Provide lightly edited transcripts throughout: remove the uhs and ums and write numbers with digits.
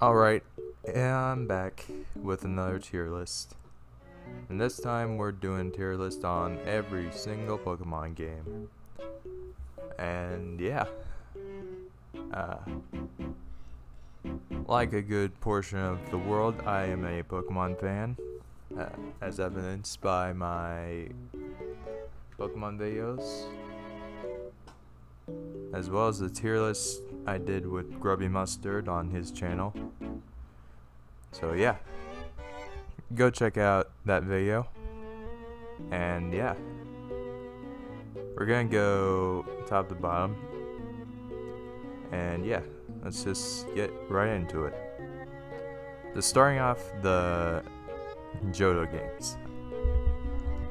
Alright, and I'm back with another tier list. And this time we're doing tier list on every single Pokemon game. And yeah, uh, like a good portion of the world, I am a Pokemon fan, as evidenced by my Pokemon videos, as well as the tier list I did with Grubby Mustard on his channel. So yeah, go check out that video. And yeah, we're gonna go top to bottom. And yeah, let's just get right into it. Just starting off the Johto games.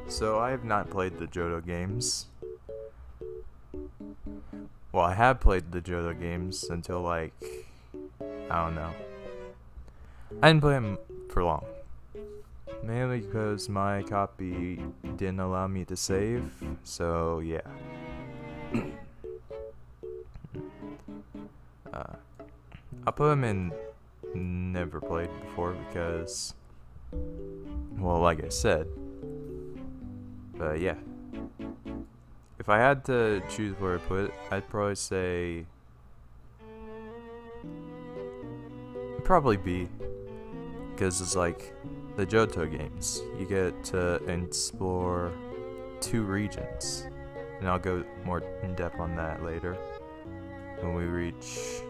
So I have not played the Johto games. Well, I have played the Johto games until I don't know. I didn't play them for long. Mainly because my copy didn't allow me to save, so yeah. I'll put them in never played before because, well, like I said. But yeah. If I had to choose where to put it, I'd probably say probably B. Because it's like the Johto games. You get to explore 2 regions. And I'll go more in depth on that later when we reach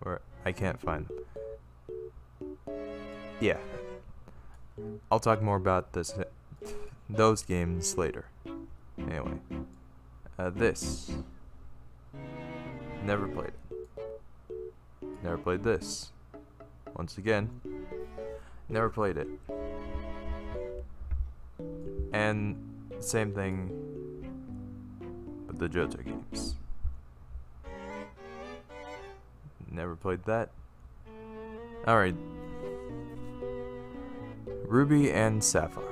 where I can't find them. Yeah, I'll talk more about those games later. Anyway, this never played it. Never played this. Once again, never played it. And same thing with the Johto games. Never played that. Alright. Ruby and Sapphire.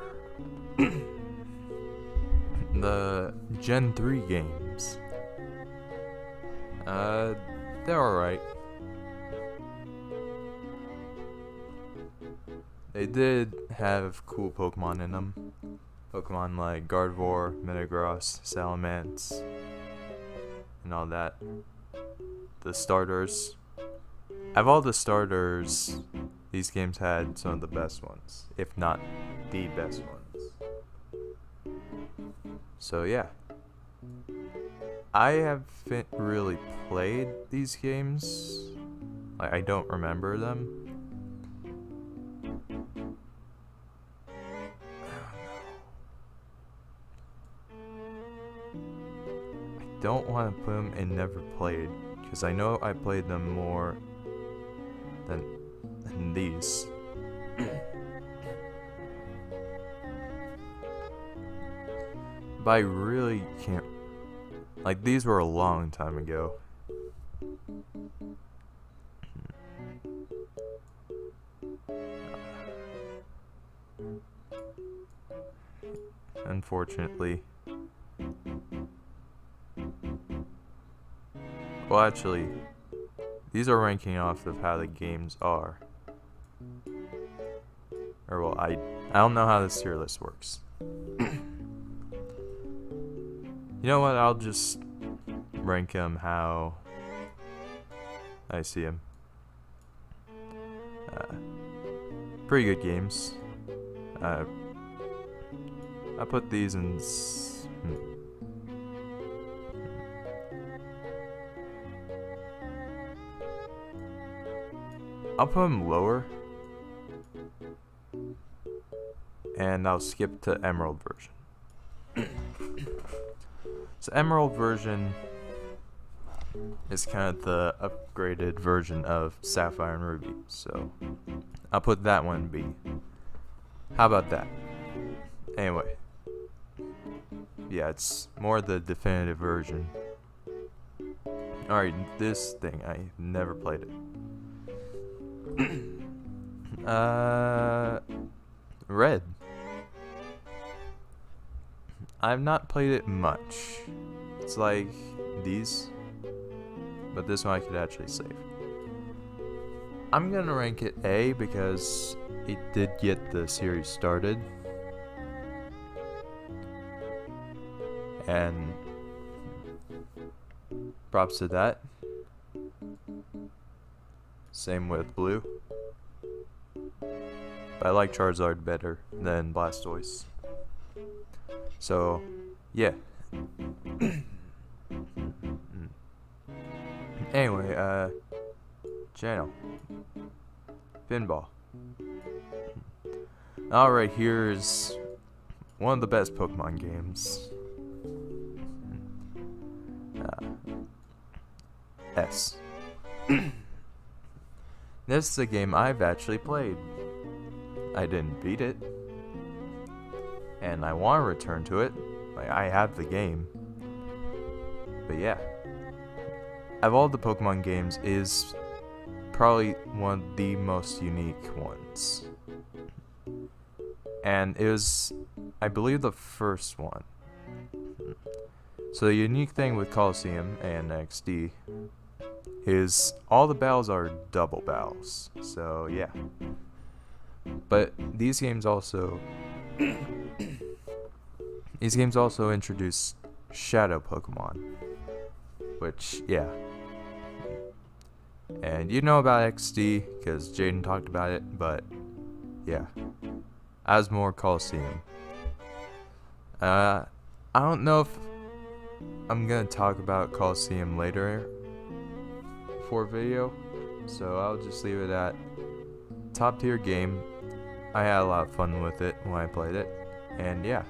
The Gen 3 games. They're alright. They did have cool Pokemon in them. Pokemon like Gardevoir, Metagross, Salamence, and all that. The starters. Out of all the starters, these games had some of the best ones, if not the best ones. So yeah. I haven't really played these games. I don't remember them. I don't want to put them in never played, because I know I played them more than these. But I really can't. Like, these were a long time ago. Unfortunately. Well, actually, these are ranking off of how the games are. Or, well, I don't know how this tier list works. You know what? I'll just rank them how I see them. Pretty good games. I put these in. I'll put them lower. And I'll skip to Emerald version. So Emerald version is kind of the upgraded version of Sapphire and Ruby. So I'll put that one B. How about that? Anyway. Yeah, it's more the definitive version. Alright, this thing, I never played it. Red. I've not played it much. It's like these, but this one I could actually save. I'm gonna rank it A because it did get the series started, and props to that. Same with Blue, but I like Charizard better than Blastoise. So, yeah. Anyway, channel. Pinball. Alright, here's one of the best Pokemon games. S. This is a game I've actually played. I didn't beat it, and I want to return to it. Like, I have the game. But yeah, of all the Pokemon games, is probably one of the most unique ones. And it was, I believe, the first one. So the unique thing with Colosseum and XD is all the battles are double battles. So yeah. But these games also introduce Shadow Pokemon, which, yeah. And you know about XD because Jaden talked about it, but yeah. Asmore Colosseum. I don't know if I'm gonna talk about Colosseum later for video, so I'll just leave it at top tier game. I had a lot of fun with it when I played it, and yeah.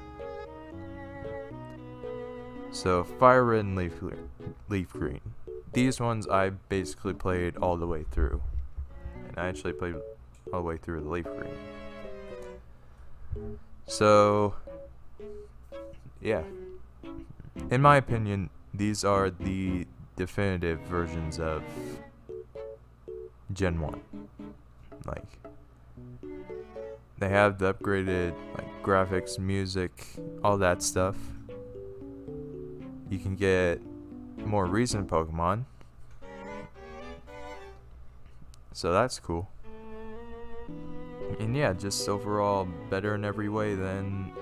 So Fire Red and Leaf Green. These ones I basically played all the way through, and I actually played all the way through the Leaf Green. So yeah, in my opinion, these are the definitive versions of Gen 1. Like, they have the upgraded like graphics, music, all that stuff. You can get more recent Pokemon, so that's cool. And yeah, just overall better in every way than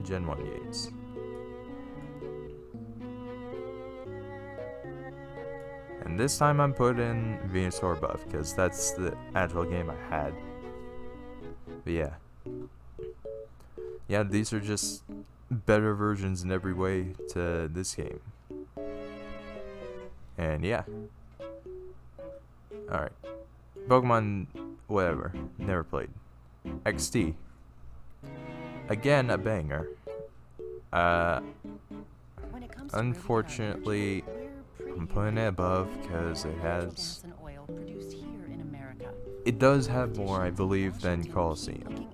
Gen 1 games. And this time I'm putting Venusaur buff because that's the actual game I had. But yeah. Yeah, these are just better versions in every way to this game. And yeah. Alright. Pokemon whatever. Never played. XD. Again, a banger. Unfortunately, I'm putting it above because it does have more, I believe, than Colosseum.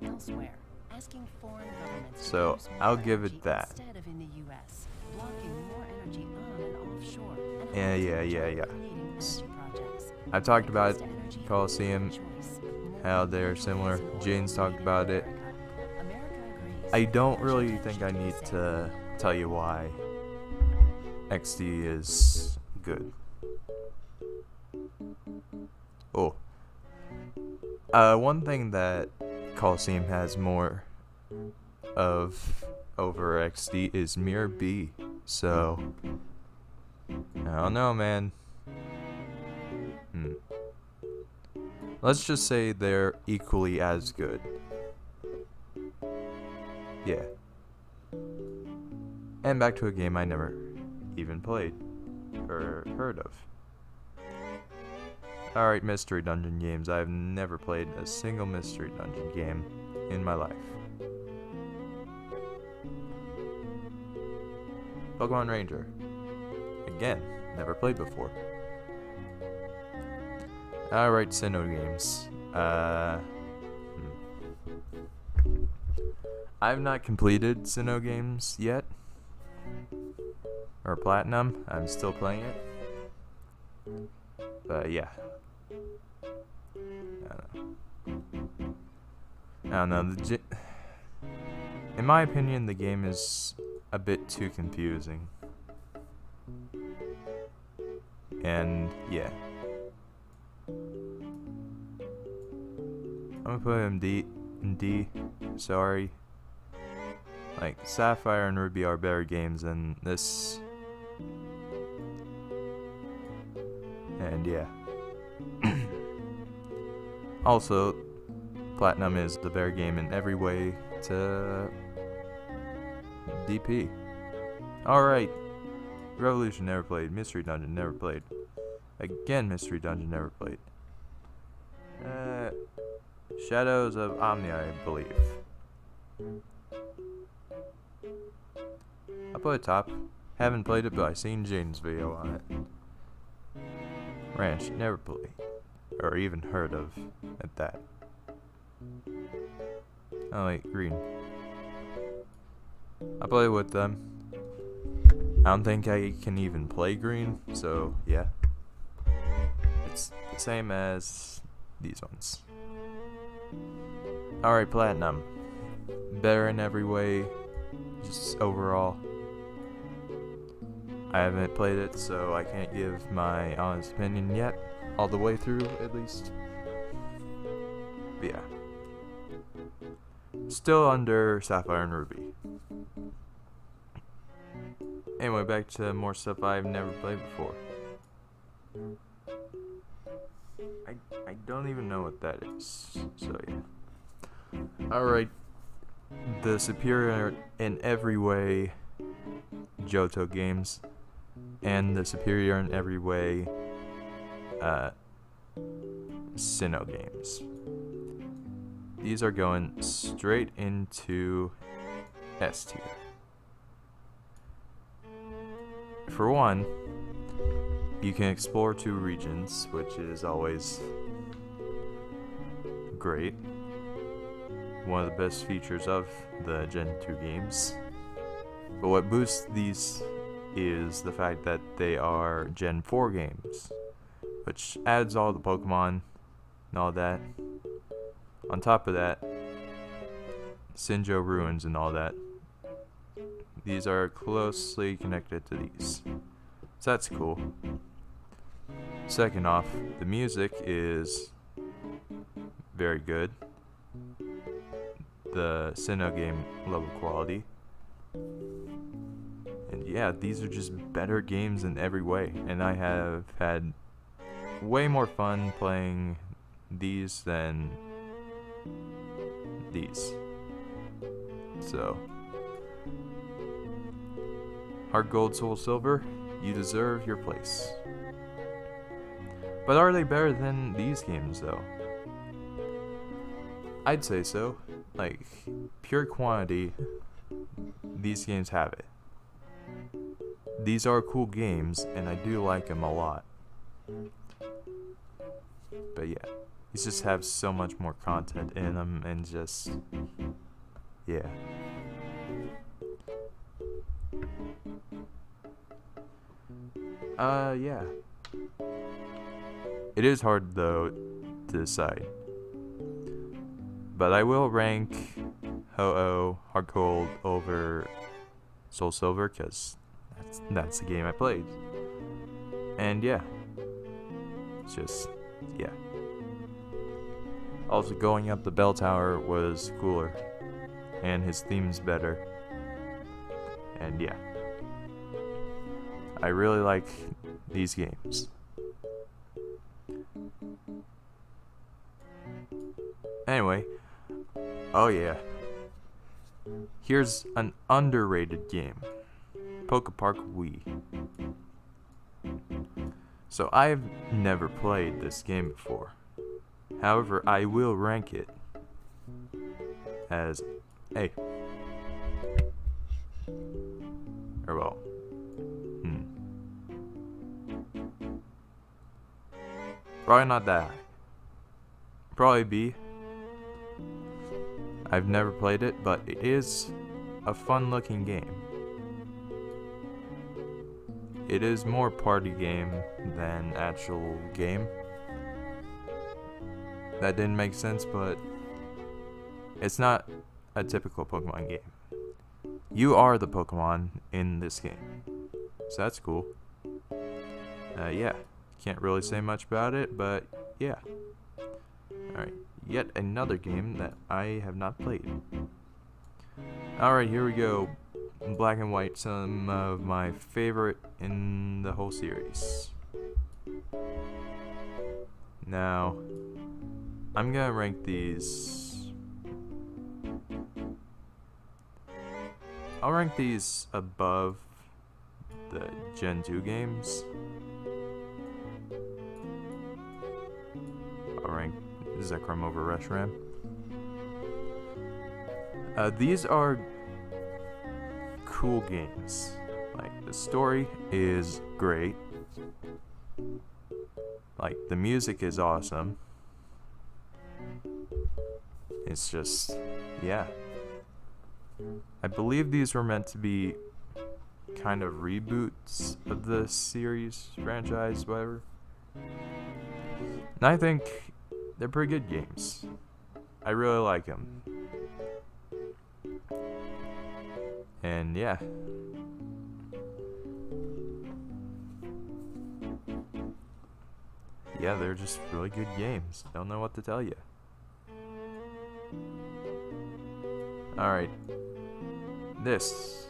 So I'll give it that. Yeah. I've talked about Colosseum, how they're similar. Jane's talked about it. I don't really think I need to tell you why XD is good. Oh. One thing that Colosseum has more of over XD is Mirror B. So, I don't know, man. Let's just say they're equally as good. Yeah. And back to a game I never even played or heard of. Alright, Mystery Dungeon games. I've never played a single Mystery Dungeon game in my life. Pokemon Ranger. Again, never played before. Alright, Sinnoh games. I've not completed Sinnoh games yet. Or Platinum. I'm still playing it. But yeah. I don't know. In my opinion, the game is a bit too confusing. And yeah. I'm gonna put him D. Sorry. Like, Sapphire and Ruby are better games than this. And yeah. Also, Platinum is the better game in every way to DP. Alright. Revolution never played. Mystery Dungeon never played. Again, Mystery Dungeon never played. Shadows of Omnia, I believe. I'll put it top. Haven't played it, but I've seen Jaden's video on it. Ranch, never played. Or even heard of at that. Oh wait, Green. I play with them. I don't think I can even play Green, so yeah. It's the same as these ones. Alright, Platinum. Better in every way, just overall. I haven't played it, so I can't give my honest opinion yet. All the way through, at least. But yeah. Still under Sapphire and Ruby. Anyway, back to more stuff I've never played before. I don't even know what that is, so yeah. Alright. The superior in every way Johto games, and the superior in every way Sinnoh games. These are going straight into S tier. For one, you can explore 2 regions, which is always great. One of the best features of the Gen 2 games. But what boosts these is the fact that they are Gen 4 games, which adds all the Pokemon and all that. On top of that, Sinjoh Ruins and all that. These are closely connected to these. So that's cool. Second off, the music is very good. The Sinnoh game level quality. And yeah, these are just better games in every way. And I have had way more fun playing these than these. So, Heart Gold, Soul Silver, you deserve your place. But are they better than these games though? I'd say so. Like, pure quantity, these games have it. These are cool games, and I do like them a lot. But yeah, these just have so much more content in them, and just, yeah. Yeah. It is hard, though, to decide. But I will rank Ho-Oh Heart Gold over Soul Silver, because that's the game I played. And yeah. It's just, yeah. Also, going up the bell tower was cooler. And his theme's better. And yeah. I really like these games. Anyway. Oh yeah. Here's an underrated game. Pokepark Wii. So I've never played this game before. However, I will rank it as A. Or well. Probably not that high. Probably B. I've never played it, but it is a fun looking game. It is more party game than actual game. That didn't make sense, but it's not a typical Pokemon game. You are the Pokemon in this game, so that's cool. Yeah, can't really say much about it, but yeah. Alright, yet another game that I have not played. Alright, here we go. Black and White, some of my favorite in the whole series. Now, I'm gonna rank these. I'll rank these above the Gen 2 games. I'll rank Zekrom over Reshiram. These are cool games. Like, the story is great. Like, the music is awesome. It's just, yeah. I believe these were meant to be kind of reboots of the series, franchise, whatever. And I think they're pretty good games. I really like them. And yeah. Yeah, they're just really good games. Don't know what to tell you. Alright. This.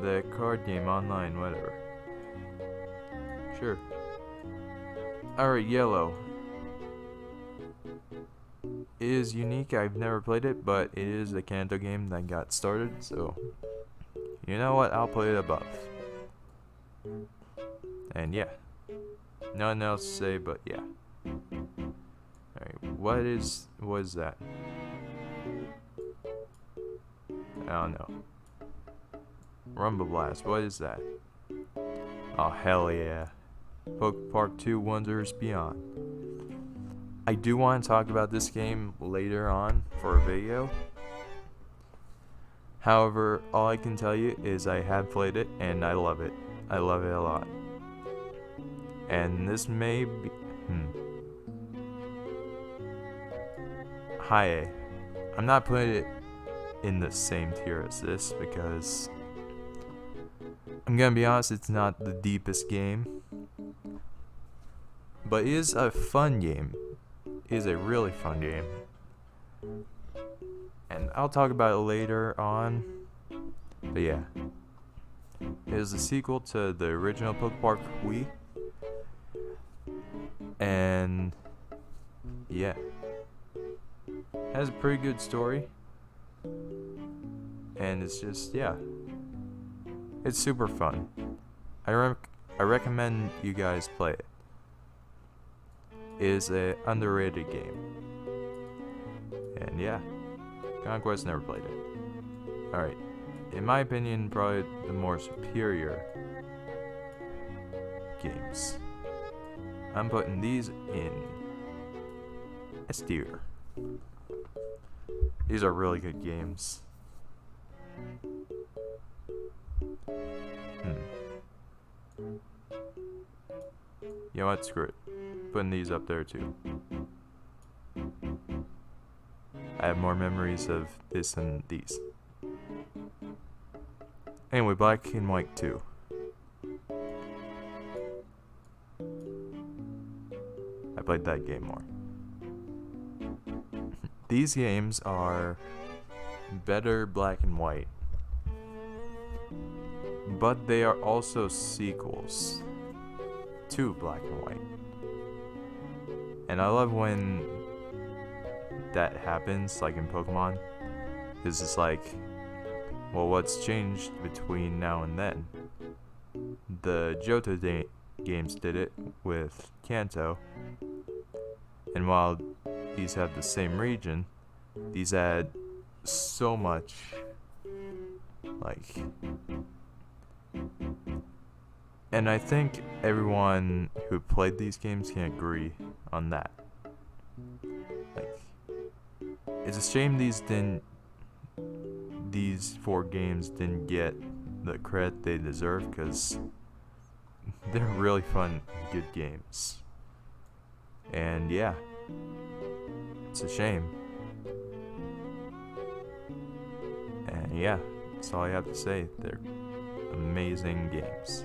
The card game online, whatever. Sure. Alright, Yellow. It is unique. I've never played it, but it is a Kanto game that got started, so you know what? I'll put it above. And yeah. Nothing else to say, but yeah. Alright, what is that? I don't know. Rumble Blast, what is that? Oh, hell yeah. Poke Park 2 Wonders Beyond. I do want to talk about this game later on for a video. However, all I can tell you is I have played it and I love it. I love it a lot. And this may be... High A. I'm not putting it in the same tier as this because... I'm gonna be honest, it's not the deepest game. But it is a fun game. It is a really fun game. And I'll talk about it later on. But yeah. It is a sequel to the original Poke Park Wii. And yeah. Has a pretty good story. And it's just, yeah. It's super fun. I recommend you guys play it. It is a underrated game. And yeah. Conquest never played it. Alright. In my opinion, probably the more superior games. I'm putting these in S tier. These are really good games. You know what? Screw it. Putting these up there too. I have more memories of this than these. Anyway, Black and White 2. I played that game more. These games are better Black and White, but they are also sequels to Black and White. And I love when that happens, like in Pokemon, because it's like, well, what's changed between now and then? The Johto games did it with Kanto, and while these have the same region, these add so much, like, and I think everyone who played these games can agree on that. Like, it's a shame these 4 games didn't get the credit they deserve, because they're really fun, good games. And yeah, it's a shame. And yeah, that's all I have to say. They're amazing games.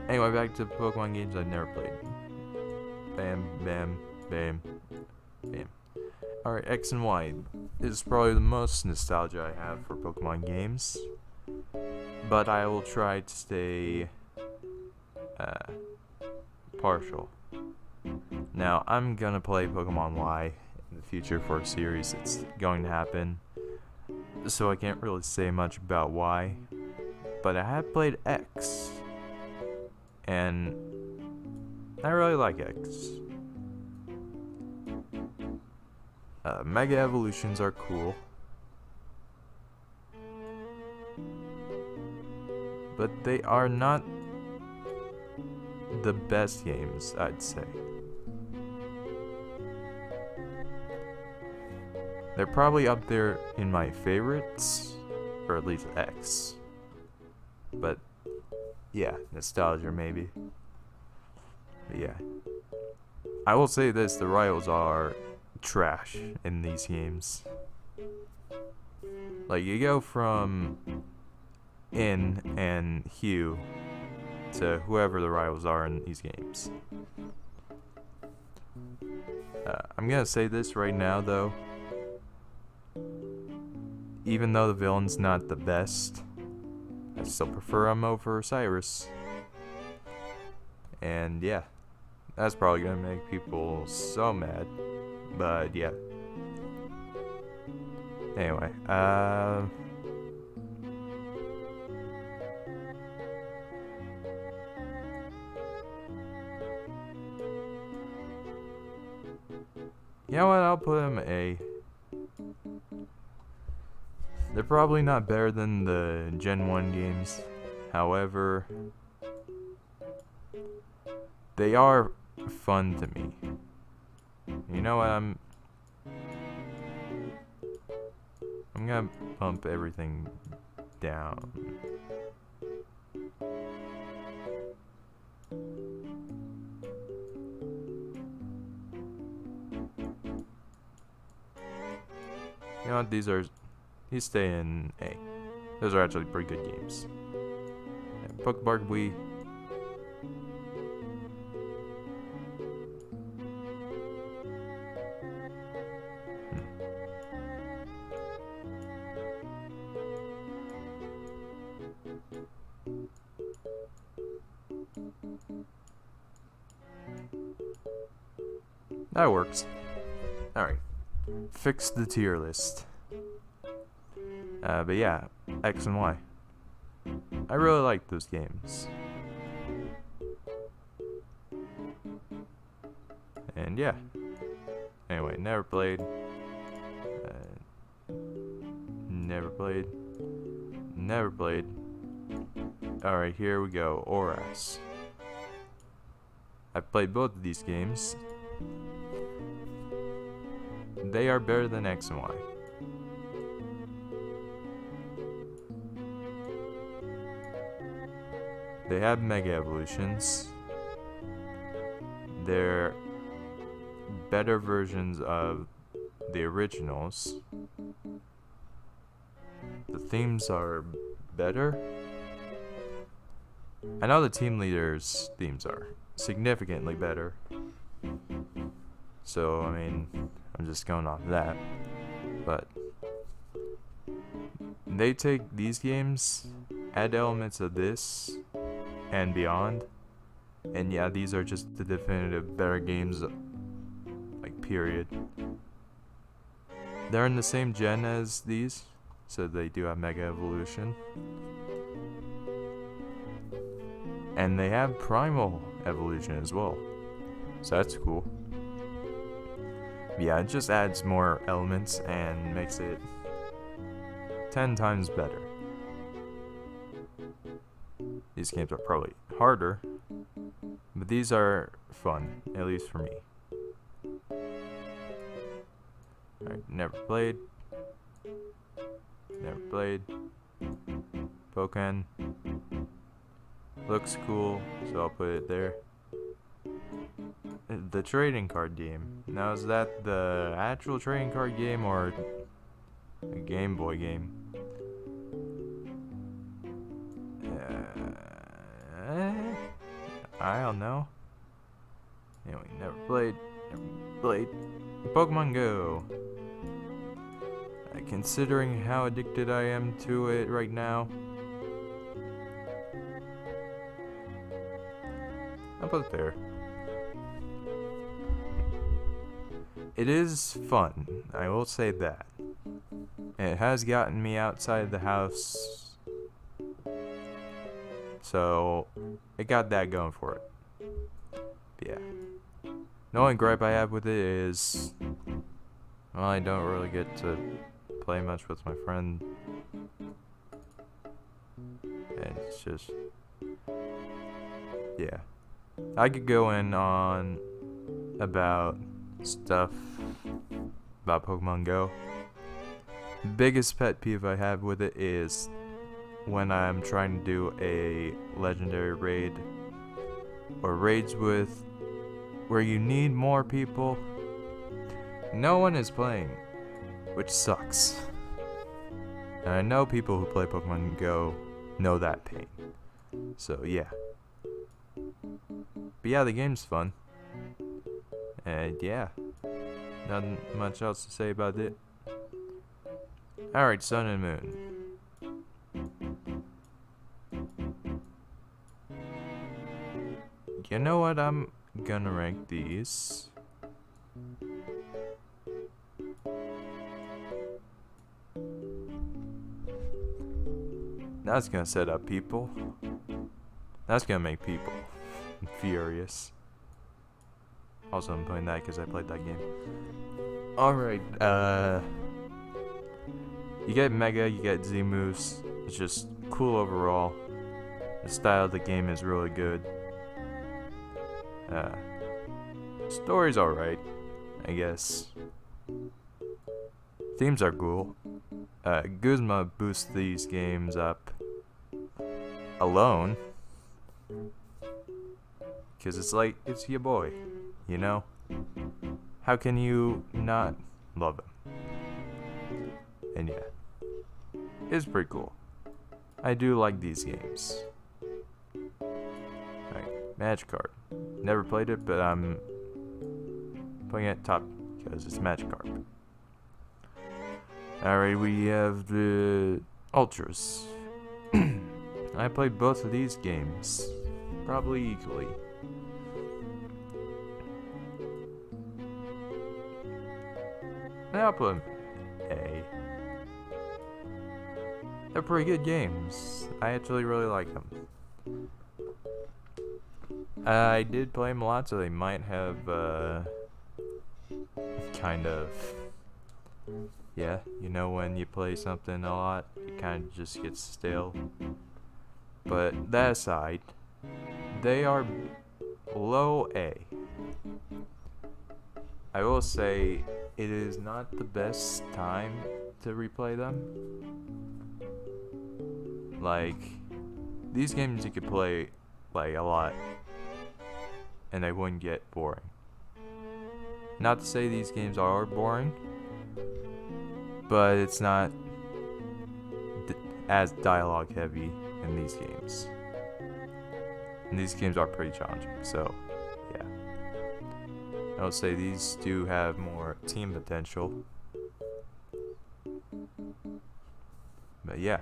Anyway, back to Pokemon games I've never played. Bam, bam, bam, bam. Alright, X and Y is probably the most nostalgia I have for Pokemon games. But I will try to stay partial. Now, I'm gonna play Pokemon Y in the future for a series that's going to happen. So I can't really say much about Y. But I have played X. And I really like X. Mega Evolutions are cool. But they are not the best games, I'd say. They're probably up there in my favorites, or at least X. But yeah, nostalgia maybe. But yeah. I will say this, the rivals are trash in these games. Like, you go from In and Hugh to whoever the rivals are in these games. I'm gonna say this right now though. Even though the villain's not the best, I still prefer him over Cyrus. And yeah, that's probably gonna make people so mad. But yeah. Anyway, you know what, I'll put him A. They're probably not better than the Gen 1 games. However, they are fun to me. You know what, I'm gonna bump everything down. You know what, these stay in A. Those are actually pretty good games. Yeah, Pokepark Wii. That works. Alright. Fix the tier list. But yeah, X and Y. I really like those games. And yeah. Anyway, never played. Never played. Never played. Alright, here we go. ORAS. I've played both of these games. They are better than X and Y. They have Mega Evolutions. They're better versions of the originals. The themes are better. I know the team leaders' themes are significantly better. So, I mean, I'm just going off that. But they take these games, add elements of this, and beyond. And yeah, these are just the definitive better games, like, period. They're in the same gen as these, so they do have Mega Evolution. And they have Primal Evolution as well. So that's cool. Yeah, it just adds more elements and makes it 10 times better. These games are probably harder, but these are fun, at least for me. Alright, never played. Never played. Pokken. Looks cool, so I'll put it there. The trading card game. Now, is that the actual trading card game or a Game Boy game? I don't know. Anyway, never played Pokemon Go. Considering how addicted I am to it right now, I'll put it there. It is fun, I will say that. It has gotten me outside the house, so it got that going for it. But yeah. The only gripe I have with it is, well, I don't really get to play much with my friend. And it's just, yeah. I could go in on about stuff about Pokemon Go. Biggest pet peeve I have with it is when I'm trying to do a legendary raid or raids with where you need more people. No one is playing, which sucks. And I know people who play Pokemon Go know that pain. So yeah. But yeah, the game's fun. And yeah, nothing much else to say about it. Alright, Sun and Moon. You know what? I'm gonna rank these. That's gonna set up people. That's gonna make people furious. Also, I'm playing that because I played that game. Alright, you get Mega, you get Z moves. It's just cool overall. The style of the game is really good. Story's alright, I guess. Themes are cool. Guzma boosts these games up alone. Because it's like, it's your boy, you know? How can you not love him? And yeah, it's pretty cool. I do like these games. Alright, Magikarp. Never played it, but I'm putting it top because it's Magikarp. Alright, we have the Ultras. I played both of these games, probably equally. I'll put them A. They're pretty good games. I actually really like them. I did play them a lot, so they might have, kind of, yeah, you know when you play something a lot, it kind of just gets stale. But that aside, they are low A. I will say it is not the best time to replay them. Like, these games you could play like a lot and they wouldn't get boring. Not to say these games are boring, but it's not as dialogue heavy in these games. And these games are pretty challenging, so yeah. I would say these do have more team potential. But yeah.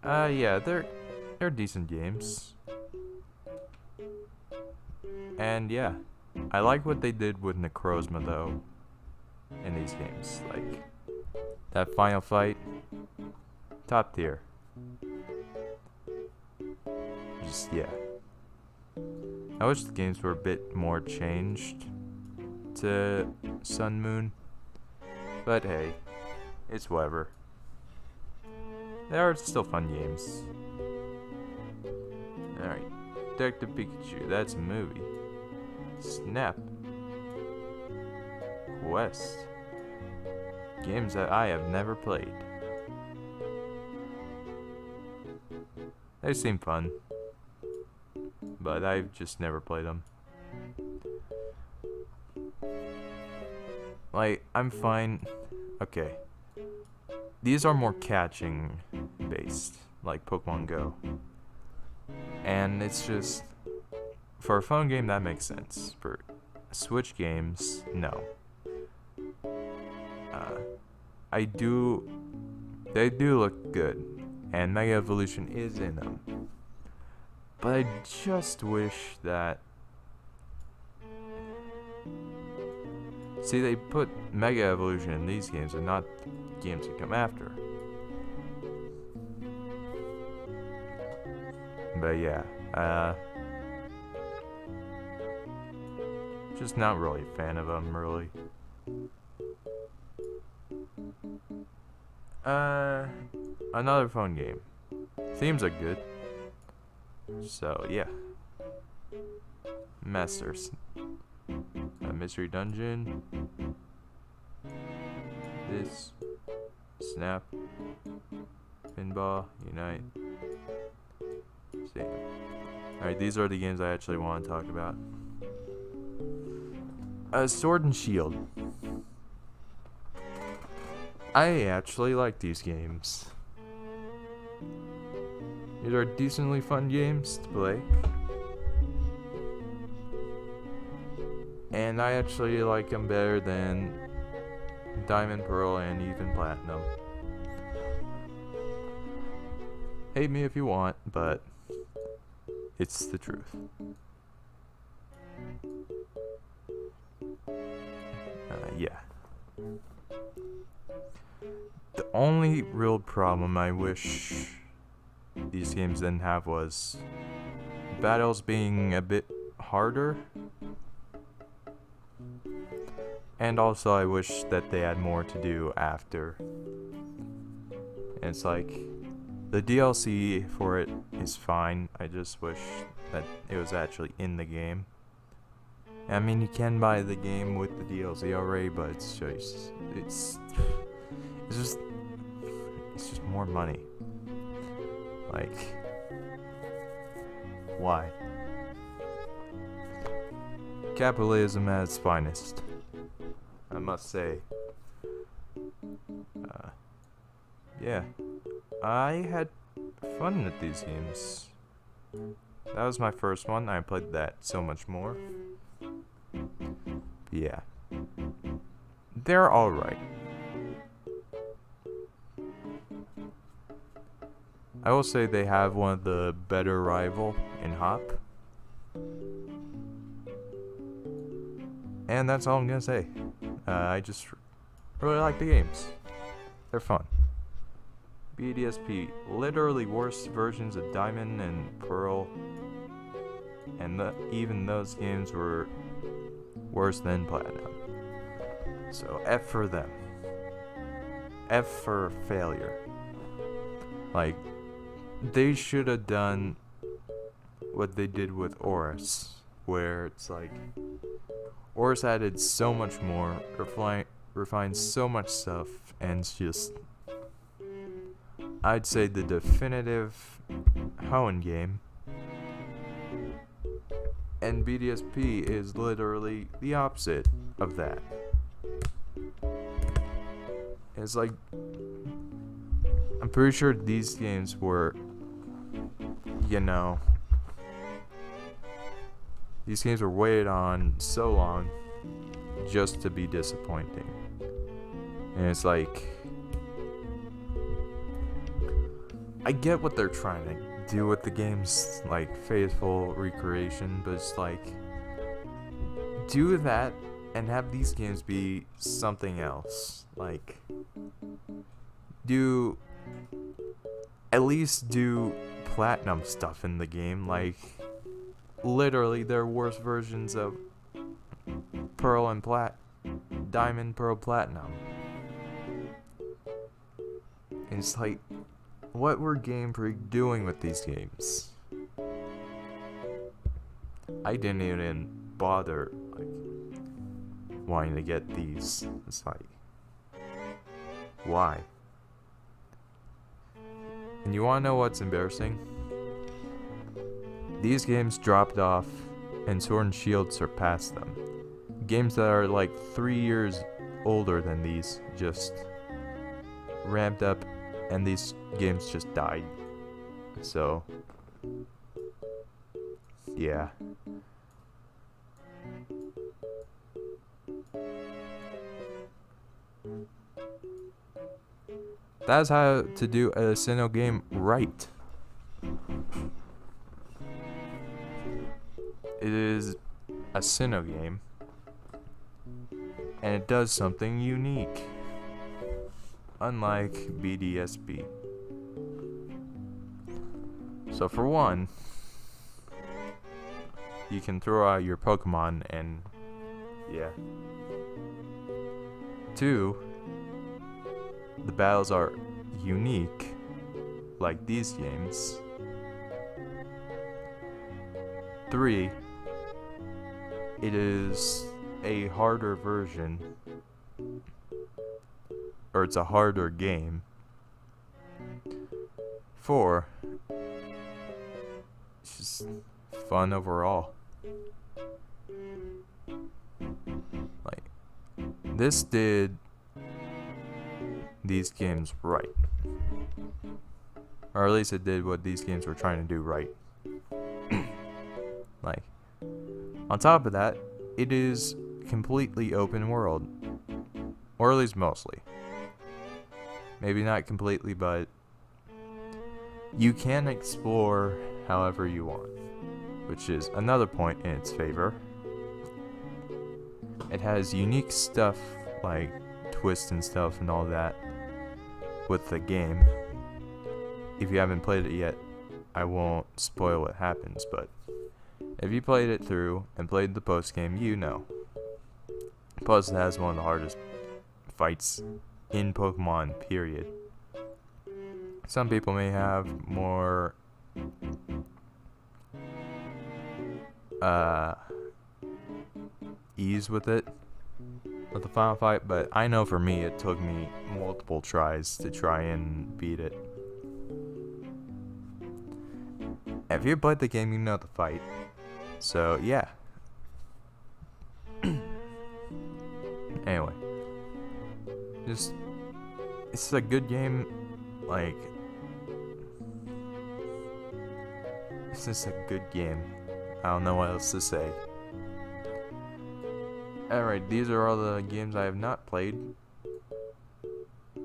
Yeah, they're decent games. And yeah, I like what they did with Necrozma though in these games. Like that final fight, top tier. Just yeah. I wish the games were a bit more changed to Sun Moon, but hey, it's whatever. They are still fun games. Alright, Detective Pikachu, that's a movie. Snap. Quest. Games that I have never played. They seem fun, but I've just never played them. Like, I'm fine. Okay. These are more catching based. like Pokemon Go. And it's just, for a phone game, that makes sense. For Switch games, no. They do look good, and Mega Evolution is in them. But I just wish that... See, they put Mega Evolution in these games and not games that come after. But yeah, just not really a fan of them, really. Another phone game. Themes are good. So yeah. Masters. Mystery Dungeon. This. Snap. Pinball. Unite. See. Alright, these are the games I actually want to talk about. Sword and Shield. I actually like these games. These are decently fun games to play. And I actually like them better than Diamond, Pearl, and even Platinum. Hate me if you want, but it's the truth. Yeah. The only real problem I wish these games didn't have was battles being a bit harder. And also I wish that they had more to do after. And it's like, the DLC for it is fine. I just wish that it was actually in the game. I mean, you can buy the game with the DLC already, but it's just more money. Like, why? Capitalism at its finest, I must say. Yeah, I had fun with these games. That was my first one. I played that so much more. Yeah, they're alright. I will say they have one of the better rival in Hop. And that's all I'm gonna say. I just really like the games. They're fun. BDSP, literally worse versions of Diamond and Pearl. And even those games were worse than Platinum. So F for them. F for failure. Like, they should have done what they did with Oris, where it's like Oris added so much more, refined so much stuff, and it's just, I'd say, the definitive Hoenn game. And BDSP is literally the opposite of that. It's like, I'm pretty sure these games were, these games were waited on so long just to be disappointing. And it's like, I get what they're trying to do with the games, like faithful recreation, but it's like, do that and have these games be something else. Like, at least do Platinum stuff in the game. Like, literally, they're worse versions of Pearl and Diamond, Pearl, Platinum. And it's like, what were Game Freak doing with these games? I didn't even bother, like, wanting to get these. It's like, why? And you wanna know what's embarrassing? These games dropped off and Sword and Shield surpassed them. Games that are like 3 years older than these just ramped up, and these games just died So, yeah. That's how to do a Sinnoh game right. It is a Sinnoh game, and it does something unique, unlike BDSP. So for one, you can throw out your Pokemon and yeah. 2, the battles are unique, like these games. 3, it is a harder version, or it's a harder game. 4, it's just fun overall. Like, this did these games right. Or at least it did what these games were trying to do right. Like, on top of that, it is completely open world. Or at least mostly. Maybe not completely, but you can explore however you want, which is another point in its favor. It has unique stuff like twists and stuff and all that with the game. If you haven't played it yet, I won't spoil what happens, but if you played it through and played the post game, you know. Plus, it has one of the hardest fights in Pokemon, period. Some people may have more ease with it, with the final fight, but I know for me it took me multiple tries to try and beat it. If you played the game, you know the fight. So yeah. Anyway, it's a good game. Like, it's just a good game. I don't know what else to say. Alright, these are all the games I have not played.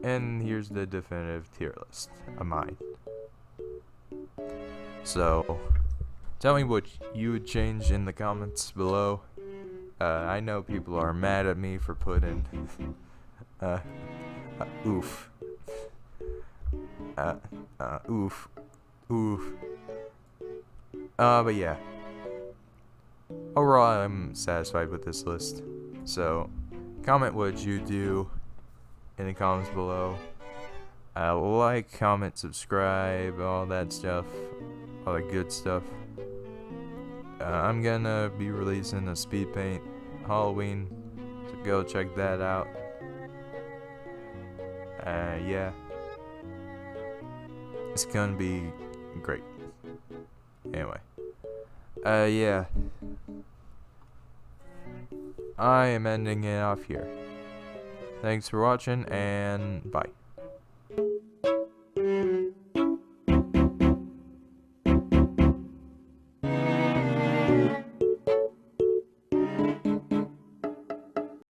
And here's the definitive tier list of mine. So, tell me what you would change in the comments below. I know people are mad at me for putting oof. Oof. Oof. But yeah. Overall, I'm satisfied with this list. So, comment what you do in the comments below. Like, comment, subscribe, all that stuff. All the good stuff. I'm gonna be releasing a Speed Paint Halloween, so go check that out. Yeah. It's gonna be great. Anyway. Yeah. I am ending it off here. Thanks for watching, and bye.